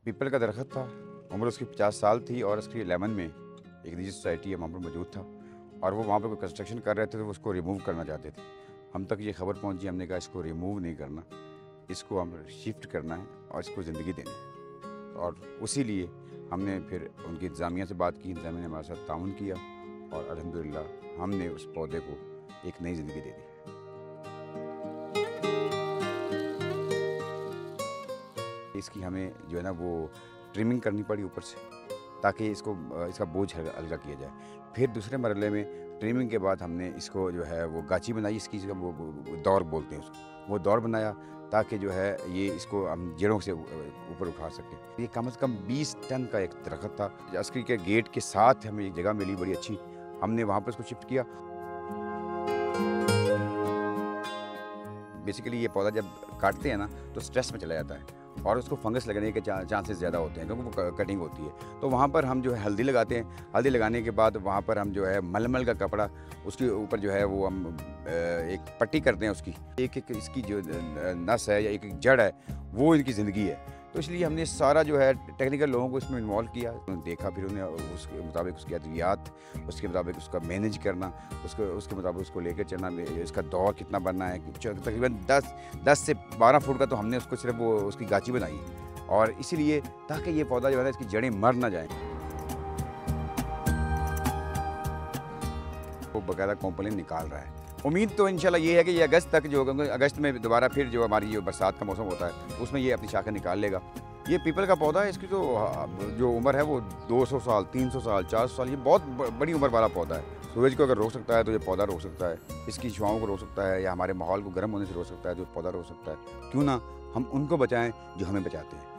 People का दरख्त था, उम्र उसकी 50 साल थी और उसकी लेमन में एक निजी सोसाइटी है, वहाँ पर मौजूद था और वो वहाँ पर कोई कंस्ट्रक्शन कर रहे थे तो उसको रिमूव करना चाहते थे। हम तक ये खबर पहुँची, हमने कहा इसको रिमूव नहीं करना, इसको हम शिफ्ट करना है और इसको ज़िंदगी देनी है। और उसी लिए हमने फिर उनकी इंतज़ामिया से बात की, इंतज़ामिया ने हमारे साथ ताउन किया और अल्हम्दुलिल्लाह हमने उस पौधे को एक नई ज़िंदगी दे दी। इसकी हमें जो है ना वो ट्रिमिंग करनी पड़ी ऊपर से, ताकि इसका बोझ हल्का किया जाए। फिर दूसरे मरहले में ट्रिमिंग के बाद हमने इसको जो है वो गाची बनाई, इसकी वो दौर बोलते हैं उसको, वो दौर बनाया ताकि जो है ये इसको हम जड़ों से ऊपर उठा सकें। ये कम से कम 20 टन का एक दरख्त था। अस्करी के गेट के साथ हमें एक जगह मिली बड़ी अच्छी, हमने वहाँ पर इसको शिफ्ट किया। बेसिकली ये पौधा जब काटते हैं ना तो स्ट्रेस में चला जाता है और उसको फंगस लगने के चांसेस ज़्यादा होते हैं क्योंकि वो कटिंग होती है। तो वहाँ पर हम जो है हल्दी लगाते हैं, हल्दी लगाने के बाद वहाँ पर हम जो है मलमल का कपड़ा उसके ऊपर जो है वो हम एक पट्टी करते हैं उसकी। एक एक इसकी जो नस है या एक एक जड़ है वो इनकी ज़िंदगी है। तो इसलिए हमने सारा जो है टेक्निकल लोगों को इसमें इन्वॉल्व किया, देखा, फिर उन्हें उसके मुताबिक उसकी अद्वियात, उसके मुताबिक उसका मैनेज करना, उसके मुताबिक उसको लेकर चलना, इसका दौर कितना बनना है। तकरीबन 10 से 12 फुट का तो हमने उसको सिर्फ वो उसकी गाची बनाई और इसीलिए ताकि ये पौधा जो है ना इसकी जड़ें मर ना जाएँ। वो बाकायदा कॉम्पोनेंट निकाल रहा है। उम्मीद तो इंशाल्लाह ये है कि ये अगस्त तक जो अगस्त में दोबारा फिर जो हमारी जो बरसात का मौसम होता है उसमें ये अपनी शाखें निकाल लेगा। ये पीपल का पौधा है, इसकी तो जो उम्र है वो 200 साल, 300 साल, 400 साल, ये बहुत बड़ी उम्र वाला पौधा है। सूरज को अगर रोक सकता है तो ये पौधा रोक सकता है, इसकी छुआओं को रोक सकता है या हमारे माहौल को गर्म होने से रोक सकता है तो पौधा रोक सकता है। क्यों ना हम उनको बचाएँ जो हमें बचाते हैं।